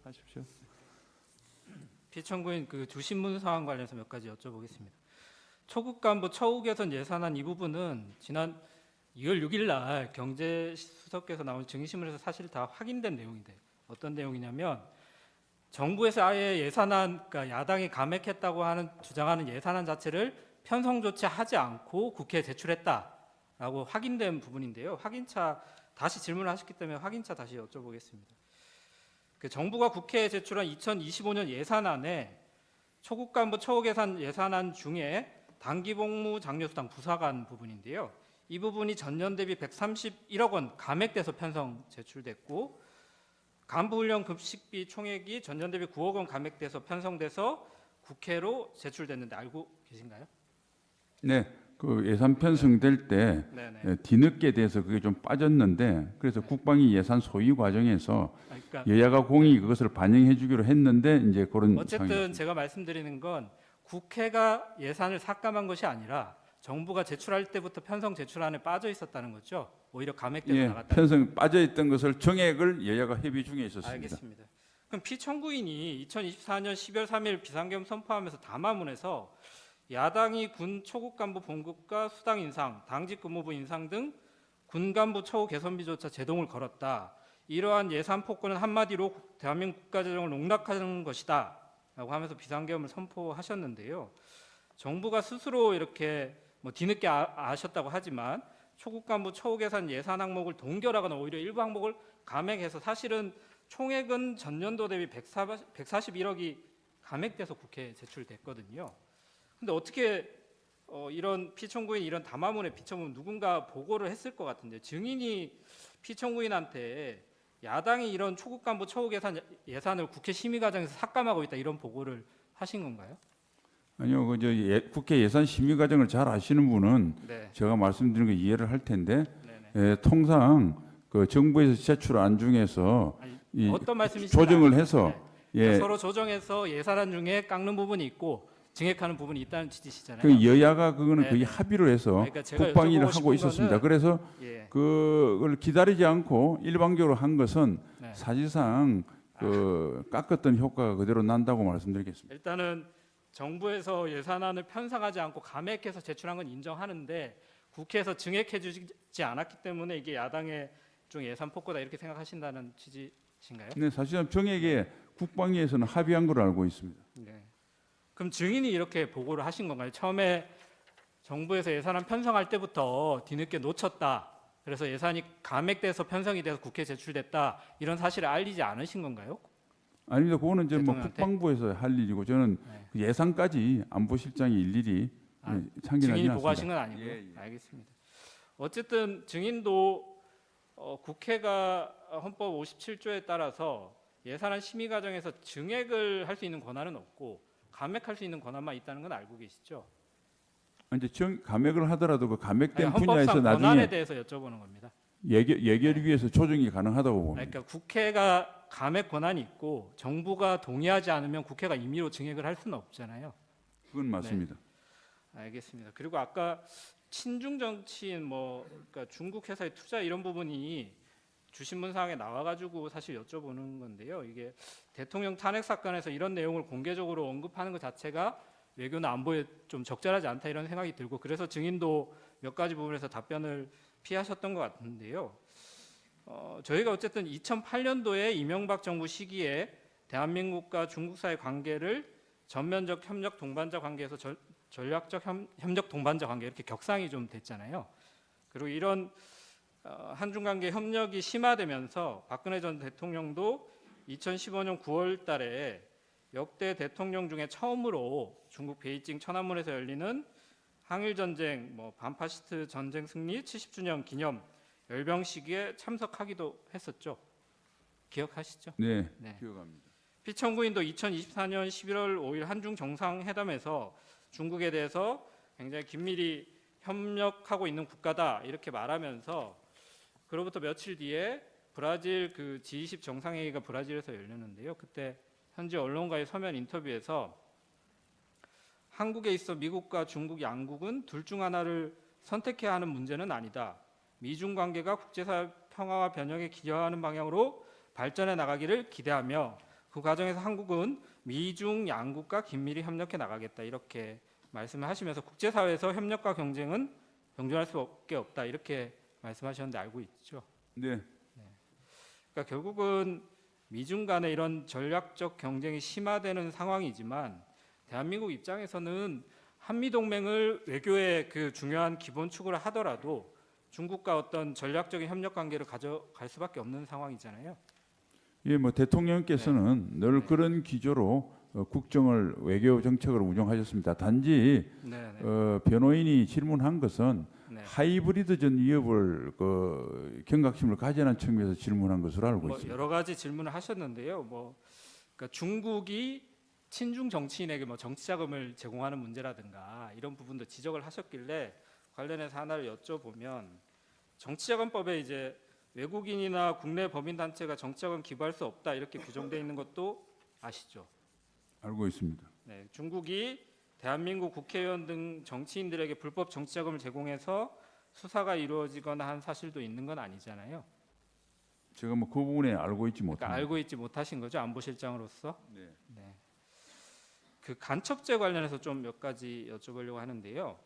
하십시오. 피청구인 그 주신문 사안 관련해서 몇 가지 여쭤보겠습니다. 초급 간부 처우 개선 예산안 이 부분은 지난 2월 6일 날 경제수석께서 나온 증인신문에서 사실 다 확인된 내용인데 어떤 내용이냐면 정부에서 아예 예산안, 그러니까 야당이 감액했다고 하는 주장하는 예산안 자체를 편성 조치하지 않고 국회에 제출했다라고 확인된 부분인데요. 확인차 다시 질문을 하셨기 때문에 확인차 다시 여쭤보겠습니다. 그 정부가 국회에 제출한 2025년 예산안에 초급 간부 처우 개선 예산안 중에 단기복무 장려수당 부사관 부분인데요. 이 부분이 전년 대비 131억 원 감액돼서 편성 제출됐고 간부훈련 급식비 총액이 전년 대비 9억 원 감액돼서 편성돼서 국회로 제출됐는데 알고 계신가요? 네, 그 예산 편성될 때 네네. 뒤늦게 돼서 그게 좀 빠졌는데 그래서 국방위 예산 소위 과정에서 그러니까 여야가 공히 그것을 반영해 주기로 했는데 이제 그런 어쨌든 상황이 제가 말씀드리는 건 국회가 예산을 삭감한 것이 아니라 정부가 제출할 때부터 편성 제출안에 빠져 있었다는 거죠. 오히려 감액돼서 나갔다. 편성 빠져 있던 것을 정액을 여야가 협의 중에 있었습니다. 알겠습니다. 그럼 피청구인이 2024년 12월 3일 비상계엄 선포하면서 담화문에서 야당이 군 초급 간부 봉급과 수당 인상, 당직 근무부 인상 등 군 간부 처우 개선비조차 제동을 걸었다. 이러한 예산 폭거는 한마디로 대한민국 국가재정을 농락하는 것이다. 라고 하면서 비상계엄을 선포하셨는데요. 정부가 스스로 이렇게 뭐 뒤늦게 아셨다고 하지만 초급 간부 처우 개선 예산 항목을 동결하거나 오히려 일부 항목을 감액해서 사실은 총액은 전년도 대비 141억이 감액돼서 국회에 제출됐거든요. 근데 어떻게 이런 피청구인 이런 담화문에 비춰보면 누군가 보고를 했을 것 같은데 증인이 피청구인한테 야당이 이런 초급 간부 처우 개선 예산을 국회 심의 과정에서 삭감하고 있다 이런 보고를 하신 건가요? 아니요, 국회 예산 심의 과정을 잘 아시는 분은 네. 제가 말씀드린 거 이해를 할 텐데 네네. 통상 그 정부에서 제출안 중에서 아니, 이 어떤 말씀이신지 조정을 알겠습니다. 해서 네. 예, 그러니까 서로 조정해서 예산안 중에 깎는 부분이 있고 증액하는 부분이 있다는 취지시잖아요. 그 여야가 그거는 네네. 거의 합의를 해서 그러니까 제가 국방위를 여쭤보고 하고 싶은 있었습니다. 거는 그래서 예. 그걸 기다리지 않고 일방적으로 한 것은 네. 사실상 그 깎았던 효과가 그대로 난다고 말씀드리겠습니다. 일단은 정부에서 예산안을 편성하지 않고 감액해서 제출한 건 인정하는데 국회에서 증액해 주지 않았기 때문에 이게 야당의 좀 예산 폭거다 이렇게 생각하신다는 취지신가요? 네, 사실상 정액에 국방위에서는 합의한 걸로 알고 있습니다. 네. 그럼 증인이 이렇게 보고를 하신 건가요? 처음에 정부에서 예산안 편성할 때부터 뒤늦게 놓쳤다. 그래서 예산이 감액돼서 편성이 돼서 국회에 제출됐다. 이런 사실을 알리지 않으신 건가요? 아닙니다. 그거는 이제 뭐 대통령한테? 국방부에서 할 일이고 저는 네. 그 예산까지 안보실장이 일일이 참견하지 증인이 않습니다. 보고하신 건 아니고요. 예, 예. 알겠습니다. 어쨌든 증인도 국회가 헌법 57조에 따라서 예산안 심의 과정에서 증액을 할 수 있는 권한은 없고 감액할 수 있는 권한만 있다는 건 알고 계시죠? 이제 감액을 하더라도 그 감액된 아니, 분야에서 헌법상 권한에 나중에 대해서 여쭤보는 겁니다. 예결위에서 조정이 가능하다고 봅니다. 그러니까 국회가 감액 권한이 있고 정부가 동의하지 않으면 국회가 임의로 증액을 할 수는 없잖아요. 그건 맞습니다. 알겠습니다. 그리고 아까 친중 정치인 그러니까 중국 회사의 투자 이런 부분이 주신문 사항에 나와가지고 사실 여쭤보는 건데요. 이게 대통령 탄핵 사건에서 이런 내용을 공개적으로 언급하는 것 자체가 외교나 안보에 좀 적절하지 않다 이런 생각이 들고 그래서 증인도 몇 가지 부분에서 답변을 피하셨던 것 같은데요. 저희가 어쨌든 2008년도에 이명박 정부 시기에 대한민국과 중국 사이의 관계를 전면적 협력 동반자 관계에서 전략적 협력 동반자 관계 이렇게 격상이 좀 됐잖아요. 그리고 이런 한중 관계 협력이 심화되면서 박근혜 전 대통령도 2015년 9월 달에 역대 대통령 중에 처음으로 중국 베이징 천안문에서 열리는 항일 전쟁 반파시스트 전쟁 승리 70주년 기념 열병식에 참석하기도 했었죠. 기억하시죠? 네, 네. 기억합니다. 피청구인도 2024년 11월 5일 한중 정상회담에서 중국에 대해서 굉장히 긴밀히 협력하고 있는 국가다 이렇게 말하면서 그로부터 며칠 뒤에 브라질 그 G20 정상회의가 브라질에서 열렸는데요. 그때 현지 언론과의 서면 인터뷰에서 한국에 있어 미국과 중국 양국은 둘 중 하나를 선택해야 하는 문제는 아니다. 미중 관계가 국제사회 평화와 변형에 기여하는 방향으로 발전해 나가기를 기대하며 그 과정에서 한국은 미중 양국과 긴밀히 협력해 나가겠다 이렇게 말씀을 하시면서 국제사회에서 협력과 경쟁은 병존할 수밖에 없다 이렇게 말씀하셨는데 알고 있죠. 네. 그러니까 결국은 미중 간의 이런 전략적 경쟁이 심화되는 상황이지만 대한민국 입장에서는 한미 동맹을 외교의 그 중요한 기본축으로 하더라도 중국과 어떤 전략적인 협력 관계를 가져갈 수밖에 없는 상황이잖아요. 예, 뭐 대통령께서는 늘 네. 그런 기조로 국정을 외교 정책으로 운영하셨습니다. 단지 네, 네. 변호인이 질문한 것은 네. 하이브리드전 위협을 경각심을 가져라는 측면에서 질문한 것으로 알고 뭐 있습니다. 여러 가지 질문을 하셨는데요. 그러니까 중국이 친중 정치인에게 뭐 정치 자금을 제공하는 문제라든가 이런 부분도 지적을 하셨길래 관련해서 하나를 여쭤보면 정치자금법에 이제 외국인이나 국내 법인단체가 정치자금 기부할 수 없다 이렇게 규정되어 있는 것도 아시죠? 알고 있습니다. 네, 중국이 대한민국 국회의원 등 정치인들에게 불법 정치자금을 제공해서 수사가 이루어지거나 한 사실도 있는 건 아니잖아요. 제가 뭐 그 부분에 알고 있지 그러니까 못합니다. 알고 있지 못하신 거죠, 안보실장으로서. 네. 네. 그 간첩죄 관련해서 좀 몇 가지 여쭤보려고 하는데요.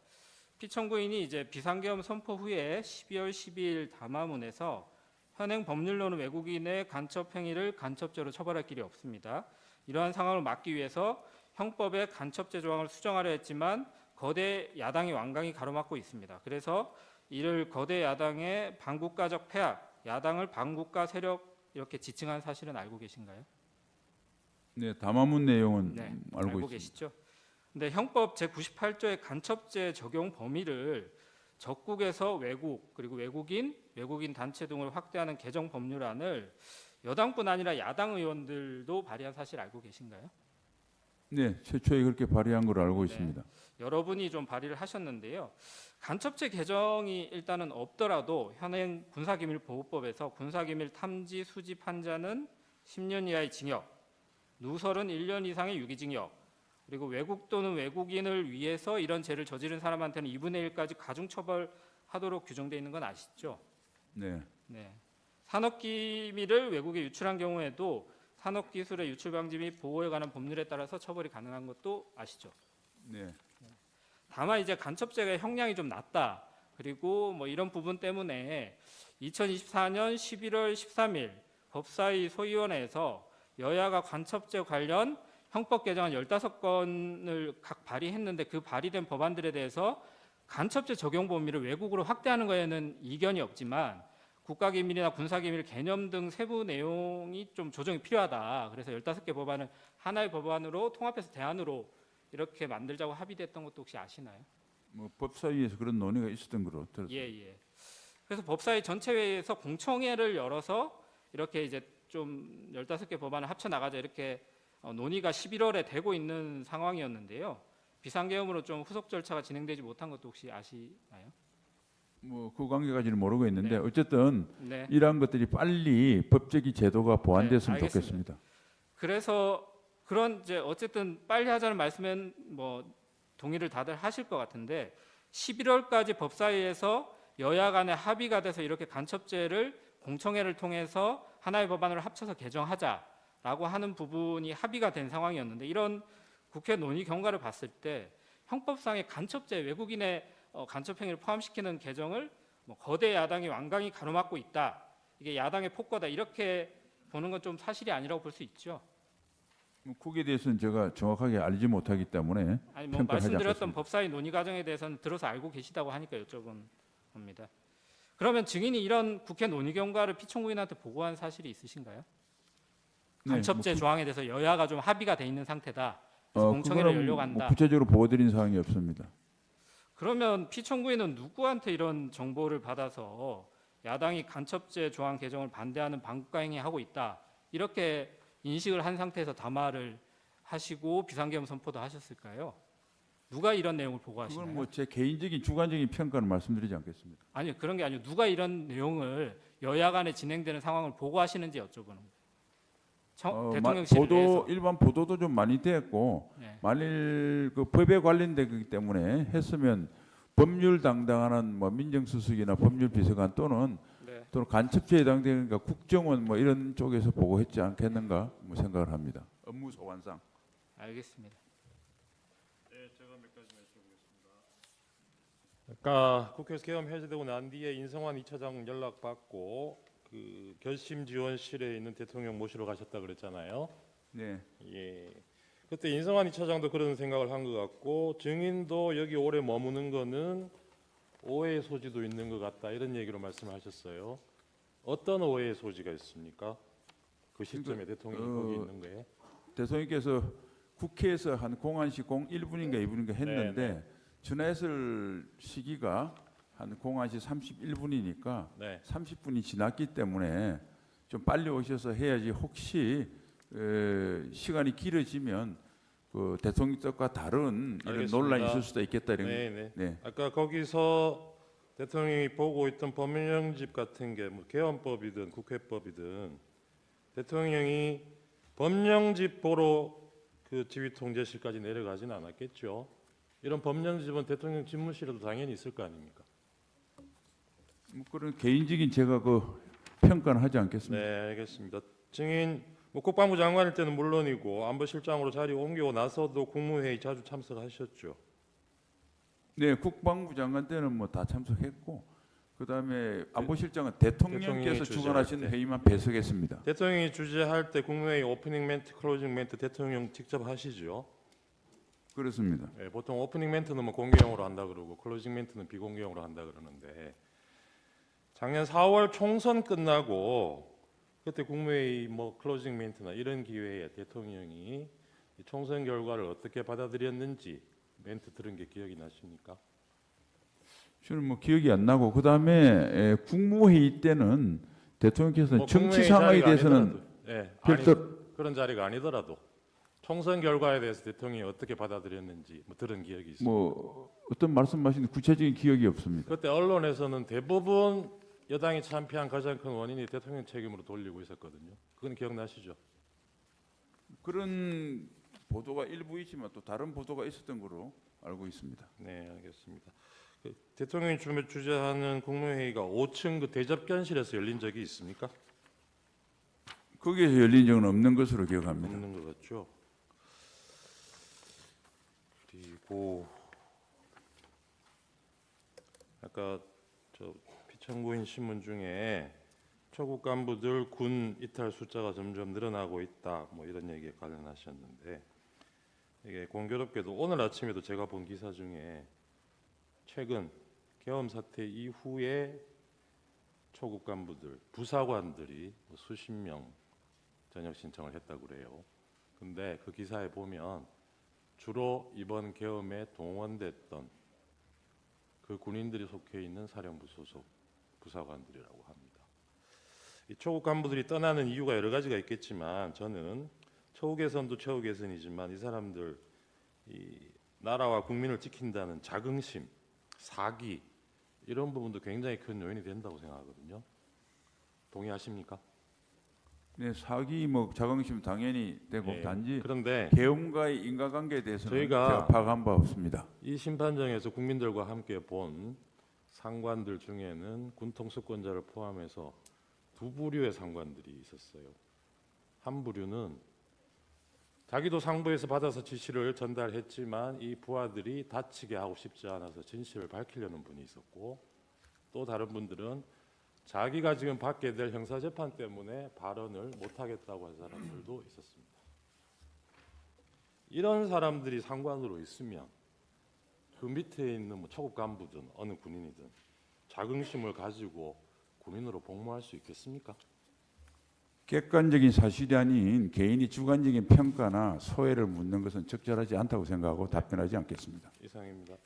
피청구인이 이제 비상계엄 선포 후에 12월 12일 담화문에서 현행 법률로는 외국인의 간첩 행위를 간첩죄로 처벌할 길이 없습니다. 이러한 상황을 막기 위해서 형법에 간첩죄 조항을 수정하려 했지만 거대 야당이 완강히 가로막고 있습니다. 그래서 이를 거대 야당의 반국가적 폐악, 야당을 반국가 세력 이렇게 지칭한 사실은 알고 계신가요? 네, 담화문 내용은 네, 알고 있습니다. 계시죠? 근데 형법 제98조의 간첩죄 적용 범위를 적국에서 외국 그리고 외국인 단체 등을 확대하는 개정 법률안을 여당뿐 아니라 야당 의원들도 발의한 사실 알고 계신가요? 네, 최초에 그렇게 발의한 걸로 알고 네. 있습니다. 여러분이 좀 발의를 하셨는데요. 간첩죄 개정이 일단은 없더라도 현행 군사기밀보호법에서 군사기밀 탐지 수집한 자는 10년 이하의 징역, 누설은 1년 이상의 유기징역, 그리고 외국 또는 외국인을 위해서 이런 죄를 저지른 사람한테는 2분의 1까지 가중처벌하도록 규정되어 있는 건 아시죠? 네. 네. 산업기밀을 외국에 유출한 경우에도 산업기술의 유출 방지 및 보호에 관한 법률에 따라서 처벌이 가능한 것도 아시죠? 네. 다만 이제 간첩죄가 형량이 좀 낮다. 그리고 뭐 이런 부분 때문에 2024년 11월 13일 법사위 소위원회에서 여야가 간첩죄 관련 형법 개정안 15건을 각 발의했는데 그 발의된 법안들에 대해서 간첩죄 적용 범위를 외국으로 확대하는 거에는 이견이 없지만 국가기밀이나 군사기밀 개념 등 세부 내용이 좀 조정이 필요하다. 그래서 15개 법안을 하나의 법안으로 통합해서 대안으로 이렇게 만들자고 합의됐던 것도 혹시 아시나요? 뭐 법사위에서 그런 논의가 있었던 걸로 들었습니다. 예. 그래서 법사위 전체 회의에서 공청회를 열어서 이렇게 이제 좀 15개 법안을 합쳐 나가자 이렇게 논의가 11월에 되고 있는 상황이었는데요. 비상계엄으로 좀 후속 절차가 진행되지 못한 것도 혹시 아시나요? 뭐 그 관계까지는 모르겠는데 네. 어쨌든 네. 이러한 것들이 빨리 법적인 제도가 보완됐으면 네, 알겠습니다. 좋겠습니다. 그래서 그런 이제 어쨌든 빨리 하자는 말씀엔 뭐 동의를 다들 하실 것 같은데 11월까지 법사위에서 여야 간에 합의가 돼서 이렇게 간첩죄를 공청회를 통해서 하나의 법안으로 합쳐서 개정하자라고 하는 부분이 합의가 된 상황이었는데 이런 국회 논의 경과를 봤을 때 형법상의 간첩죄 외국인의 간첩 행위를 포함시키는 개정을 뭐 거대 야당이 완강히 가로막고 있다. 이게 야당의 폭거다. 이렇게 보는 건 좀 사실이 아니라고 볼 수 있죠. 뭐 거기에 대해서는 제가 정확하게 알지 못하기 때문에 아니 뭐 평가하지 말씀드렸던 않겠습니다. 법사위 논의 과정에 대해서는 들어서 알고 계시다고 하니까 여쭤본 겁니다. 그러면 증인이 이런 국회 논의 경과를 피청구인한테 보고한 사실이 있으신가요? 네, 간첩죄 조항에 대해서 여야가 좀 합의가 돼 있는 상태다. 그래서 뭐 공청회를 그거는 열려고 뭐 한다. 구체적으로 보고드린 사항이 없습니다. 그러면 피청구인은 누구한테 이런 정보를 받아서 야당이 간첩죄 조항 개정을 반대하는 반국가 행위하고 있다. 이렇게 인식을 한 상태에서 담화를 하시고 비상계엄 선포도 하셨을까요? 누가 이런 내용을 보고하시나요? 그건 뭐 제 개인적인 주관적인 평가는 말씀드리지 않겠습니다. 아니 그런 게 아니고 누가 이런 내용을 여야 간에 진행되는 상황을 보고하시는지 여쭤보는 거예요. 대통령실을 위해서. 일반 보도도 좀 많이 됐고 네. 만일 그 법에 관련되기 때문에 했으면 법률 담당하는 뭐 민정수석이나 법률비서관 또는 네. 또는 간첩죄에 해당되니까 국정원 뭐 이런 쪽에서 보고했지 않겠는가 뭐 생각을 합니다. 업무 소관상. 알겠습니다. 네, 제가 몇 가지 여쭤보겠습니다. 아까 국회에서 계엄 해제되고 난 뒤에 인성환 2차장 연락 받고 그 결심 지원실에 있는 대통령 모시러 가셨다 그랬잖아요. 네. 예. 그때 인성환 2차장도 그런 생각을 한 것 같고 증인도 여기 오래 머무는 거는 오해의 소지도 있는 것 같다 이런 얘기로 말씀하셨어요. 어떤 오해의 소지가 있습니까? 그 시점에 대통령이 거기 있는 거에. 대통령께서 국회에서 한 01시 01분인가 2분인가 했는데 네, 네. 전화했을 시기가 한 01시 31분이니까 네. 30분이 지났기 때문에 좀 빨리 오셔서 해야지 혹시 시간이 길어지면 그 대통령 뜻과 다른 이런 알겠습니다. 논란이 있을 수도 있겠다 이런. 네, 네. 네. 아까 거기서 대통령이 보고 있던 법령집 같은 게 뭐 개헌법이든 국회법이든 대통령이 법령집 보러 그 지휘통제실까지 내려가지는 않았겠죠. 이런 법령집은 대통령 집무실에도 당연히 있을 거 아닙니까? 뭐 그런 개인적인 제가 그 평가는 하지 않겠습니다. 네, 알겠습니다. 증인 뭐 국방부 장관일 때는 물론이고 안보실장으로 자리 옮기고 나서도 국무회의 자주 참석하셨죠. 네, 국방부 장관 때는 뭐 다 참석했고 그다음에 안보실장은 대통령께서 대통령이 주관하신 주재할 때. 회의만 배석했습니다. 대통령이 주재할 때 국무회의 오프닝 멘트, 클로징 멘트 대통령 직접 하시죠. 그렇습니다. 예, 보통 오프닝 멘트는 뭐 공개형으로 한다 그러고 클로징 멘트는 비공개형으로 한다 그러는데 작년 4월 총선 끝나고 그때 국무회의 뭐 클로징 멘트나 이런 기회에 대통령이 이 총선 결과를 어떻게 받아들였는지 멘트 들은 게 기억이 나십니까? 저는 뭐 기억이 안 나고 그다음에 국무회의 때는 대통령께서는 뭐 정치 국무회의 상황에 자리가 대해서는 아니더라도, 예, 별도 그런 자리가 아니더라도 총선 결과에 대해서 대통령이 어떻게 받아들였는지 뭐 들은 기억이 있습니다. 뭐 어떤 말씀하신 구체적인 기억이 없습니다. 그때 언론에서는 대부분 여당이 참패한 가장 큰 원인이 대통령 책임으로 돌리고 있었거든요. 그건 기억나시죠? 그런 보도가 일부 있지만 또 다른 보도가 있었던 걸로 알고 있습니다. 네, 알겠습니다. 그 대통령이 주재하는 국무회의가 5층 그 대접견실에서 열린 적이 있습니까? 거기에서 열린 적은 없는 것으로 기억합니다. 없는 것 같죠. 그리고 아까 저 피청구인 신문 중에 초급 간부들 군 이탈 숫자가 점점 늘어나고 있다. 뭐 이런 얘기에 관련하셨는데 이게 공교롭게도 오늘 아침에도 제가 본 기사 중에 최근 계엄 사태 이후에 초급 간부들, 부사관들이 수십 명 전역 신청을 했다고 그래요. 근데 그 기사에 보면 주로 이번 계엄에 동원됐던 그 군인들이 속해 있는 사령부 소속 부사관들이라고 합니다. 이 초급 간부들이 떠나는 이유가 여러 가지가 있겠지만 저는 처우 개선도 처우 개선이지만 이 사람들 이 나라와 국민을 지킨다는 자긍심, 사기 이런 부분도 굉장히 큰 요인이 된다고 생각하거든요. 동의하십니까? 네, 사기 뭐 자긍심 당연히 되고 예, 단지 그런데 계엄과의 인과관계에 대해서는 저희가 제가 파악한 바 없습니다. 이 심판정에서 국민들과 함께 본 상관들 중에는 군통수권자를 포함해서 두 부류의 상관들이 있었어요. 한 부류는 자기도 상부에서 받아서 지시를 전달했지만 이 부하들이 다치게 하고 싶지 않아서 진실을 밝히려는 분이 있었고 또 다른 분들은 자기가 지금 받게 될 형사재판 때문에 발언을 못하겠다고 한 사람들도 있었습니다. 이런 사람들이 상관으로 있으면 그 밑에 있는 뭐 초급 간부든 어느 군인이든 자긍심을 가지고 군인으로 복무할 수 있겠습니까? 객관적인 사실이 아닌 개인이 주관적인 평가나 소회를 묻는 것은 적절하지 않다고 생각하고 답변하지 않겠습니다. 이상입니다.